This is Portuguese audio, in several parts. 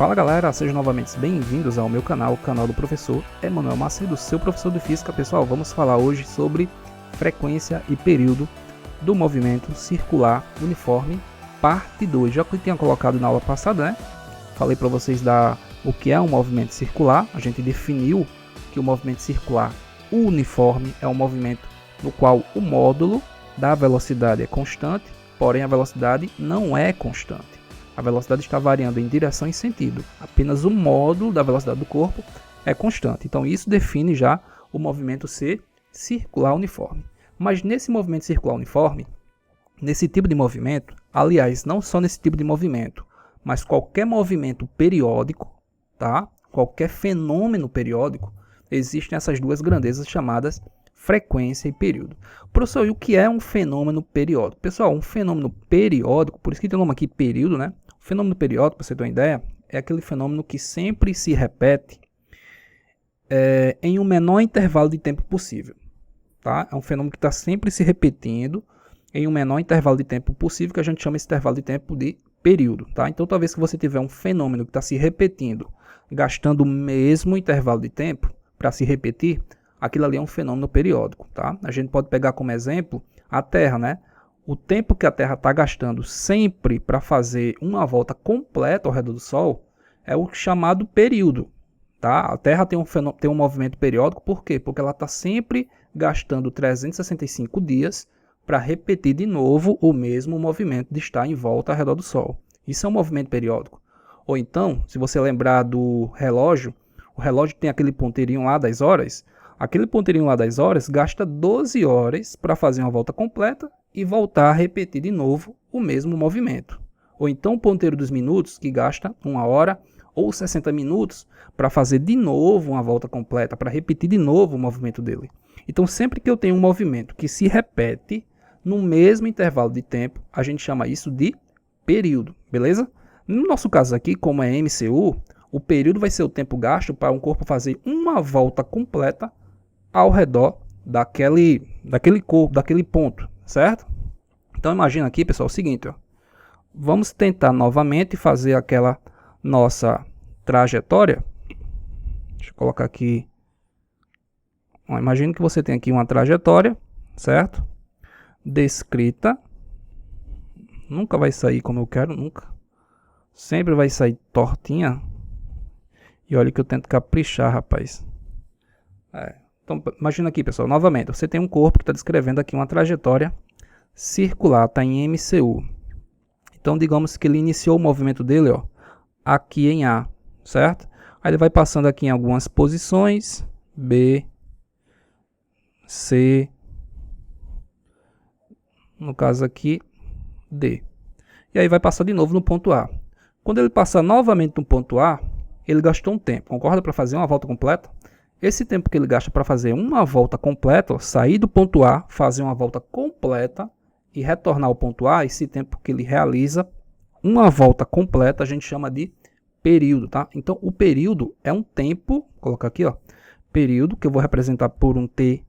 Fala galera, sejam novamente bem-vindos ao meu canal, o canal do professor Emanuel Macedo, seu professor de física. Pessoal, vamos falar hoje sobre frequência e período do movimento circular uniforme, parte 2. Já que eu tinha colocado na aula passada, né? Falei para vocês o que é um movimento circular. A gente definiu que o movimento circular uniforme é um movimento no qual o módulo da velocidade é constante, porém a velocidade não é constante. A velocidade está variando em direção e sentido. Apenas o módulo da velocidade do corpo é constante. Então isso define já o movimento ser circular uniforme. Mas nesse movimento circular uniforme, nesse tipo de movimento, aliás, não só nesse tipo de movimento, mas qualquer movimento periódico, tá? Qualquer fenômeno periódico, existem essas duas grandezas chamadas frequência e período. Professor, e o que é um fenômeno periódico? Pessoal, um fenômeno periódico, por isso que tem o nome aqui período, né? O fenômeno periódico, para você ter uma ideia, é aquele fenômeno que sempre se repete em um menor intervalo de tempo possível. Tá? É um fenômeno que está sempre se repetindo em um menor intervalo de tempo possível, que a gente chama esse intervalo de tempo de período. Tá? Então, toda vez que você tiver um fenômeno que está se repetindo, gastando o mesmo intervalo de tempo para se repetir, aquilo ali é um fenômeno periódico. Tá? A gente pode pegar como exemplo a Terra, né? O tempo que a Terra está gastando sempre para fazer uma volta completa ao redor do Sol é o chamado período. Tá? A Terra tem um movimento periódico, por quê? Porque ela está sempre gastando 365 dias para repetir de novo o mesmo movimento de estar em volta ao redor do Sol. Isso é um movimento periódico. Ou então, se você lembrar do relógio, o relógio tem aquele ponteirinho lá das horas. Aquele ponteirinho lá das horas gasta 12 horas para fazer uma volta completa e voltar a repetir de novo o mesmo movimento. Ou então o ponteiro dos minutos, que gasta 1 hora ou 60 minutos para fazer de novo uma volta completa, para repetir de novo o movimento dele. Então, sempre que eu tenho um movimento que se repete no mesmo intervalo de tempo, a gente chama isso de período, beleza? No nosso caso aqui, como é MCU, o período vai ser o tempo gasto para um corpo fazer uma volta completa ao redor daquele ponto, certo? Então imagina aqui, pessoal, o seguinte, ó. Vamos tentar novamente fazer aquela nossa trajetória. Deixa eu colocar aqui. Ó, imagina que você tem aqui uma trajetória, certo? Descrita. Nunca vai sair como eu quero, nunca. Sempre vai sair tortinha. E olha que eu tento caprichar, rapaz. Então, imagina aqui, pessoal, novamente, você tem um corpo que está descrevendo aqui uma trajetória circular, está em MCU. Então, digamos que ele iniciou o movimento dele, ó, aqui em A, certo? Aí ele vai passando aqui em algumas posições, B, C, no caso aqui, D. E aí vai passar de novo no ponto A. Quando ele passar novamente no ponto A, ele gastou um tempo, concorda? Para fazer uma volta completa. Esse tempo que ele gasta para fazer uma volta completa, ó, sair do ponto A, fazer uma volta completa e retornar ao ponto A, esse tempo que ele realiza uma volta completa, a gente chama de período, tá? Então, o período é um tempo, vou colocar aqui, ó, período, que eu vou representar por um T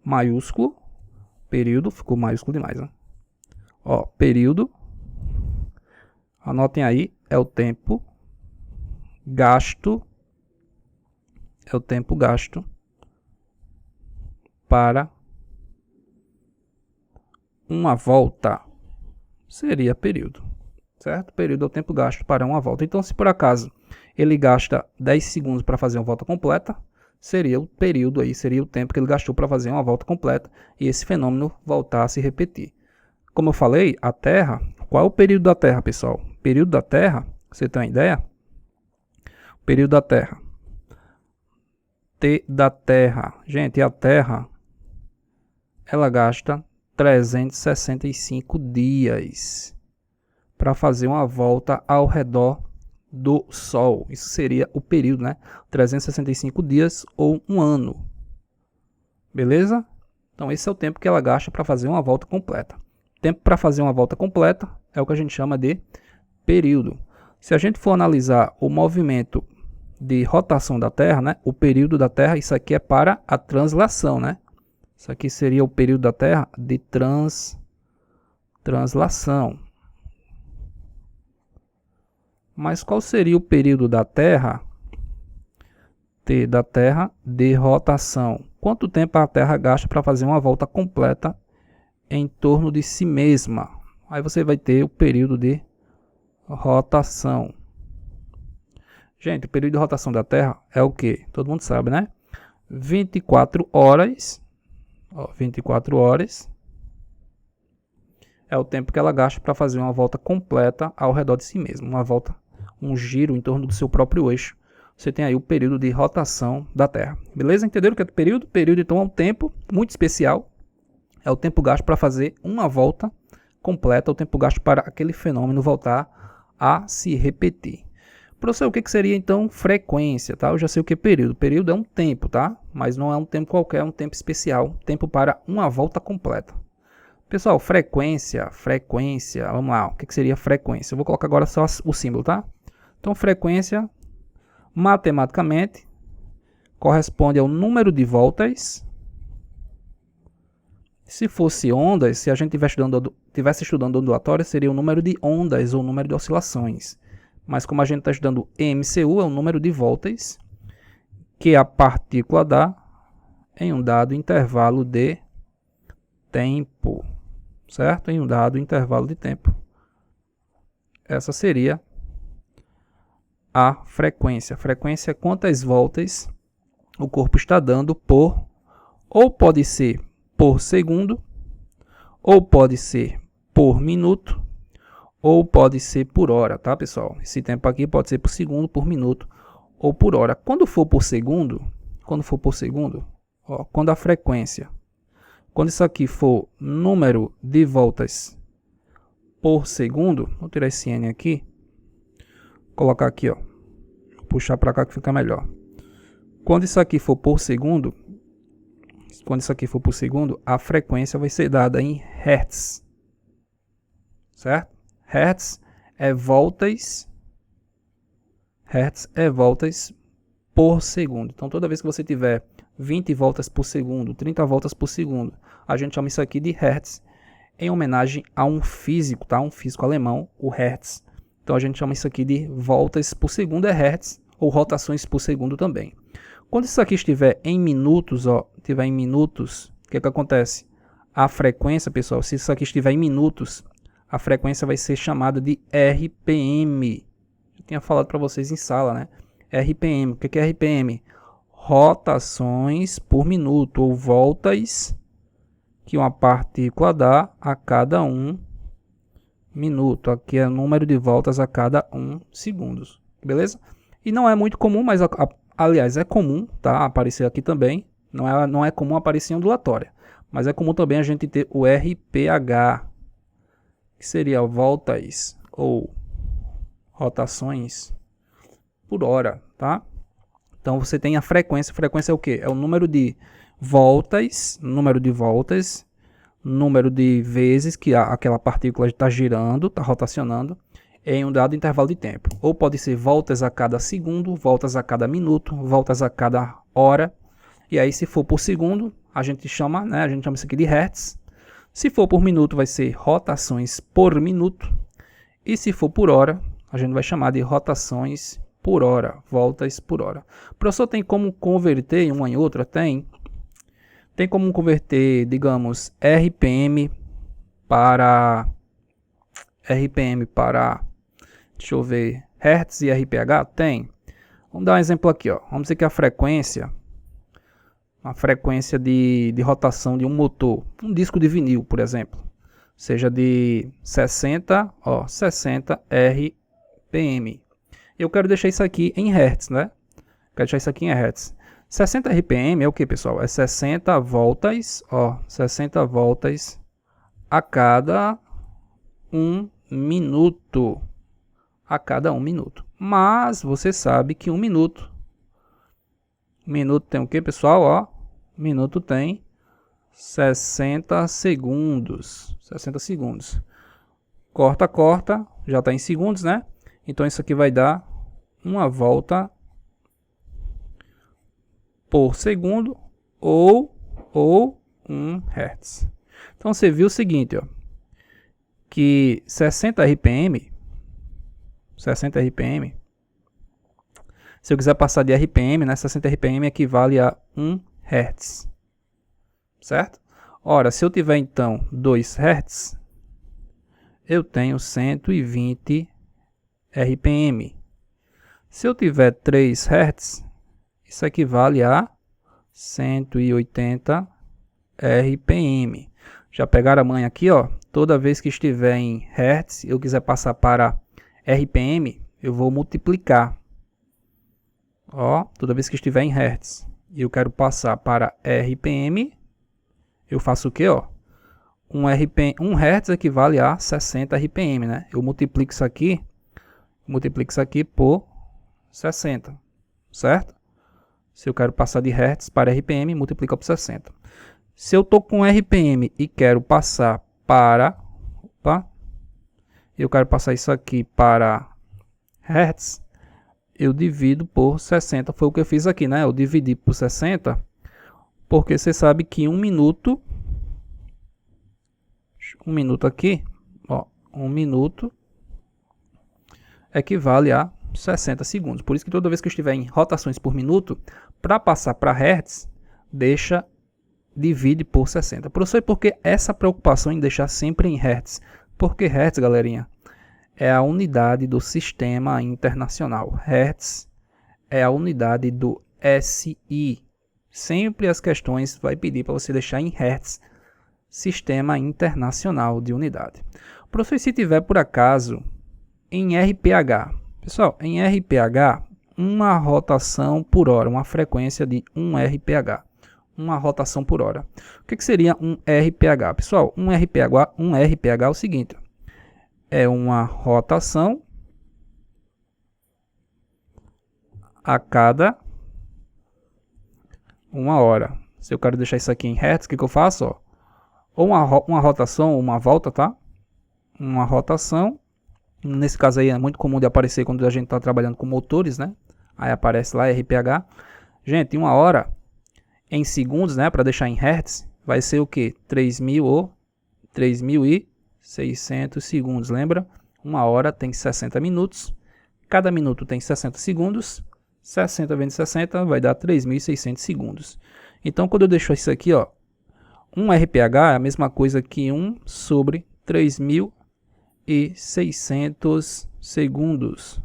maiúsculo, período, ficou maiúsculo demais, né? Ó, período, anotem aí, é o tempo gasto para uma volta, seria período, certo? Período é o tempo gasto para uma volta. Então, se por acaso ele gasta 10 segundos para fazer uma volta completa, seria o período aí, seria o tempo que ele gastou para fazer uma volta completa e esse fenômeno voltar a se repetir. Como eu falei, a Terra, qual é o período da Terra, pessoal? O período da Terra, você tem uma ideia? O período da Terra. T da Terra. Gente, a Terra, ela gasta 365 dias para fazer uma volta ao redor do Sol. Isso seria o período, né? 365 dias ou um ano. Beleza? Então, esse é o tempo que ela gasta para fazer uma volta completa. Tempo para fazer uma volta completa é o que a gente chama de período. Se a gente for analisar o movimento de rotação da Terra, né? O período da Terra, isso aqui é para a translação, né? Isso aqui seria o período da Terra de translação. Mas qual seria o período da Terra? T da Terra de rotação. Quanto tempo a Terra gasta para fazer uma volta completa em torno de si mesma? Aí você vai ter o período de rotação. Gente, o período de rotação da Terra é o que? Todo mundo sabe, né? 24 horas. 24 horas é o tempo que ela gasta para fazer uma volta completa ao redor de si mesma. Uma volta, um giro em torno do seu próprio eixo. Você tem aí o período de rotação da Terra. Beleza? Entenderam o que é o período? O período, então, é um tempo muito especial. É o tempo gasto para fazer uma volta completa. É o tempo gasto para aquele fenômeno voltar a se repetir. Professor, o que seria, então, frequência? Tá? Eu já sei o que é período. Período é um tempo, tá? Mas não é um tempo qualquer, é um tempo especial. Tempo para uma volta completa. Pessoal, frequência, vamos lá. O que seria frequência? Eu vou colocar agora só o símbolo, tá? Então, frequência, matematicamente, corresponde ao número de voltas. Se fosse ondas, se a gente tivesse estudando ondulatória, seria o número de ondas ou o número de oscilações. Mas como a gente está estudando MCU, é o número de voltas que a partícula dá em um dado intervalo de tempo. Certo? Em um dado intervalo de tempo. Essa seria a frequência. A frequência é quantas voltas o corpo está dando por, ou pode ser por segundo, ou pode ser por minuto, ou pode ser por hora, tá, pessoal? Esse tempo aqui pode ser por segundo, por minuto ou por hora. Quando for por segundo, ó, quando a frequência, quando isso aqui for número de voltas por segundo, vou tirar esse N aqui, colocar aqui, ó, puxar para cá que fica melhor. Quando isso aqui for por segundo, a frequência vai ser dada em Hertz, certo? Hertz é voltas por segundo. Então, toda vez que você tiver 20 voltas por segundo, 30 voltas por segundo, a gente chama isso aqui de Hertz, em homenagem a um físico, tá? Um físico alemão, o Hertz. Então, a gente chama isso aqui de voltas por segundo, é Hertz, ou rotações por segundo também. Quando isso aqui estiver em minutos, ó, o que acontece? A frequência, pessoal, se isso aqui estiver em minutos, a frequência vai ser chamada de RPM. Eu tinha falado para vocês em sala, né? RPM. O que é RPM? Rotações por minuto, ou voltas que uma partícula dá a cada 1 minuto. Aqui é o número de voltas a cada 1 segundo. Beleza? E não é muito comum, mas aliás é comum, tá? Aparecer aqui também. Não é comum aparecer em ondulatória. Mas é comum também a gente ter o RPH, que seria voltas ou rotações por hora, tá? Então você tem a frequência. Frequência é o quê? É o número de voltas, número de vezes que aquela partícula está girando, está rotacionando em um dado intervalo de tempo. Ou pode ser voltas a cada segundo, voltas a cada minuto, voltas a cada hora. E aí, se for por segundo, a gente chama isso aqui de Hertz. Se for por minuto, vai ser rotações por minuto. E se for por hora, a gente vai chamar de rotações por hora, voltas por hora. O professor tem como converter uma em outra? Tem como converter, digamos, RPM para, deixa eu ver, Hertz e RPH? Tem. Vamos dar um exemplo aqui, ó. Vamos dizer que a frequência de rotação de um motor, um disco de vinil, por exemplo, seja de 60 RPM. Eu quero deixar isso aqui em Hertz, né? 60 RPM é o que, pessoal? É 60 voltas a cada 1 minuto. Mas você sabe que 1 minuto tem o que, pessoal? Ó, minuto tem 60 segundos. Corta, já está em segundos, né? Então isso aqui vai dar uma volta por segundo ou 1 Hz. Então você viu o seguinte, ó, que 60 RPM 60 RPM. Se eu quiser passar de RPM, né, 60 RPM equivale a 1 Hz. Certo? Ora, se eu tiver então 2 Hz, eu tenho 120 RPM. Se eu tiver 3 Hz, isso equivale a 180 RPM. Já pegaram a manha aqui, ó? Toda vez que estiver em Hertz, eu quiser passar para RPM, eu vou multiplicar. Ó, toda vez que estiver em Hertz e eu quero passar para RPM, eu faço o que, ó? 1 Hz equivale a 60 RPM, né? Eu multiplico isso aqui por 60, certo? Se eu quero passar de Hz para RPM, multiplica por 60. Se eu estou com RPM e quero passar para... eu quero passar isso aqui para Hz, eu divido por 60. Foi o que eu fiz aqui, né? Eu dividi por 60, porque você sabe que 1 minuto... 1 minuto aqui, ó, 1 minuto equivale a 60 segundos. Por isso que toda vez que eu estiver em rotações por minuto, para passar para Hertz, divide por 60. Professor, por que essa preocupação em deixar sempre em Hertz? Porque Hertz, galerinha, é a unidade do sistema internacional. Hertz é a unidade do SI. Sempre as questões vai pedir para você deixar em Hertz, Sistema Internacional de Unidade. Professor, se tiver por acaso em RPH, pessoal, em RPH, uma rotação por hora, uma frequência de 1 RPH, uma rotação por hora. O que seria um RPH? Pessoal, um RPH é o seguinte, é uma rotação a cada 1 hora. Se eu quero deixar isso aqui em Hertz, o que eu faço? Ó? Ou uma rotação ou uma volta, tá? Uma rotação. Nesse caso aí é muito comum de aparecer quando a gente está trabalhando com motores, né? Aí aparece lá RPH. Gente, 1 hora em segundos, né? Para deixar em Hertz, vai ser o que? 3.600 segundos, lembra? 1 hora tem 60 minutos. Cada minuto tem 60 segundos. 60 vezes 60 vai dar 3.600 segundos. Então, quando eu deixo isso aqui, ó, 1 RPH é a mesma coisa que 1 sobre 3.600 segundos.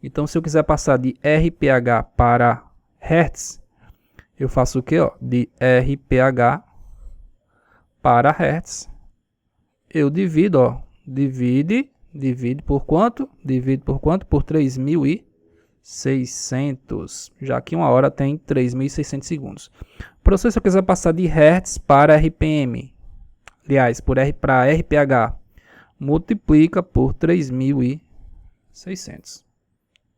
Então, se eu quiser passar de RPH para Hertz, eu faço o que? De RPH para Hertz. Eu divido, divide por quanto? Divide por quanto? Por 3.600, já que 1 hora tem 3.600 segundos. Professor, se eu quiser passar de Hertz para RPM, aliás, para RPH, multiplica por 3.600.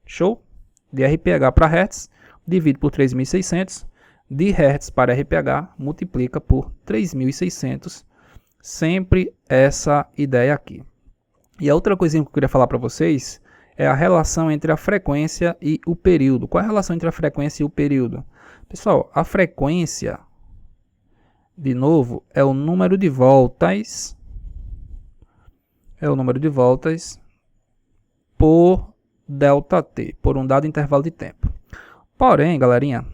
Show? De RPH para Hertz, divide por 3.600. De Hertz para RPH, multiplica por 3.600. Sempre essa ideia aqui. E a outra coisinha que eu queria falar para vocês é a relação entre a frequência e o período. Qual é a relação entre a frequência e o período? Pessoal, a frequência, de novo, é o número de voltas. É o número de voltas por ΔT, por um dado intervalo de tempo. Porém, galerinha,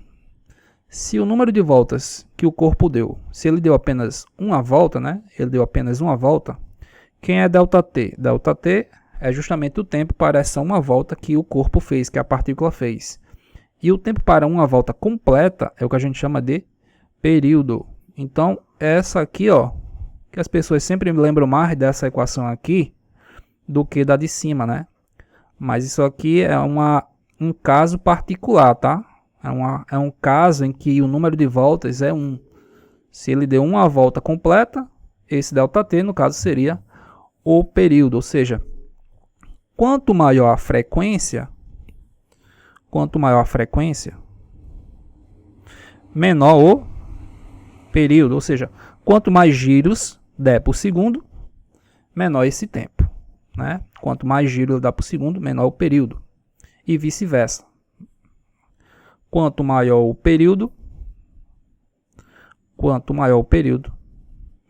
se o número de voltas que o corpo deu, se ele deu apenas uma volta, né? Ele deu apenas uma volta. Quem é ΔT? ΔT é justamente o tempo para essa uma volta que o corpo fez, que a partícula fez. E o tempo para uma volta completa é o que a gente chama de período. Então, essa aqui, ó, que as pessoas sempre lembram mais dessa equação aqui do que da de cima, né? Mas isso aqui é um caso particular, tá? É um caso em que o número de voltas é 1. Se ele deu uma volta completa, esse ΔT, no caso, seria o período. Ou seja, quanto maior a frequência, menor o período. Ou seja, quanto mais giros der por segundo, menor esse tempo, né? Quanto mais giros dá por segundo, menor o período. E vice-versa. Quanto maior o período,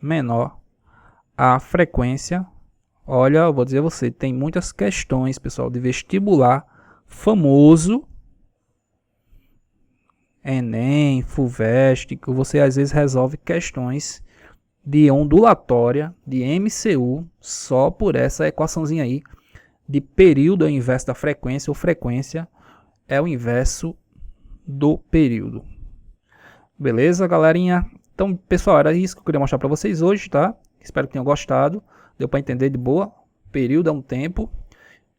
menor a frequência Olha, eu vou dizer a você, tem muitas questões, pessoal, de vestibular famoso, Enem, FUVEST, que você às vezes resolve questões de ondulatória, de MCU, só por essa equaçãozinha aí, de período é o inverso da frequência, ou frequência é o inverso do período. Beleza, galerinha? Então, pessoal, era isso que eu queria mostrar para vocês hoje, tá? Espero que tenham gostado. Deu para entender de boa? Período é um tempo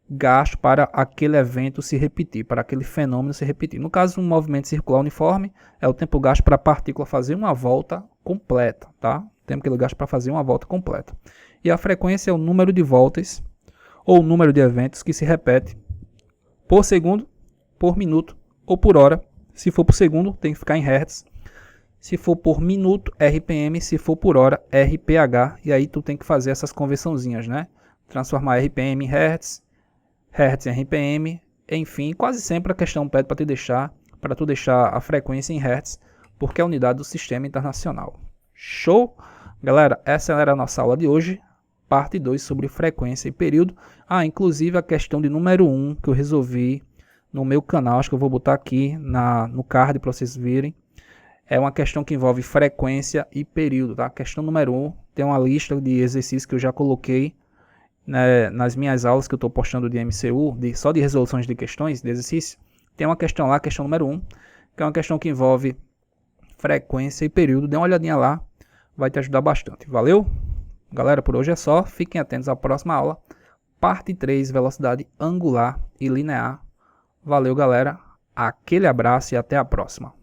gasto para aquele evento se repetir, para aquele fenômeno se repetir. No caso, um movimento circular uniforme é o tempo gasto para a partícula fazer uma volta completa, tá? O tempo que ele gasta para fazer uma volta completa. E a frequência é o número de voltas ou o número de eventos que se repete por segundo, por minuto ou por hora. Se for por segundo, tem que ficar em hertz. Se for por minuto, RPM. Se for por hora, RPH. E aí tu tem que fazer essas conversãozinhas, né? Transformar RPM em hertz, hertz em RPM. Enfim, quase sempre a questão pede para tu deixar a frequência em hertz, porque é a unidade do sistema internacional. Show? Galera, essa era a nossa aula de hoje. Parte 2 sobre frequência e período. Inclusive a questão de número 1 que eu resolvi no meu canal. Acho que eu vou botar aqui no card para vocês verem. É uma questão que envolve frequência e período, tá? Questão número 1, tem uma lista de exercícios que eu já coloquei, né, nas minhas aulas que eu estou postando de MCU, só de resoluções de questões, de exercício. Tem uma questão lá, questão número 1, que é uma questão que envolve frequência e período. Dê uma olhadinha lá, vai te ajudar bastante. Valeu? Galera, por hoje é só. Fiquem atentos à próxima aula. Parte 3, velocidade angular e linear. Valeu, galera. Aquele abraço e até a próxima.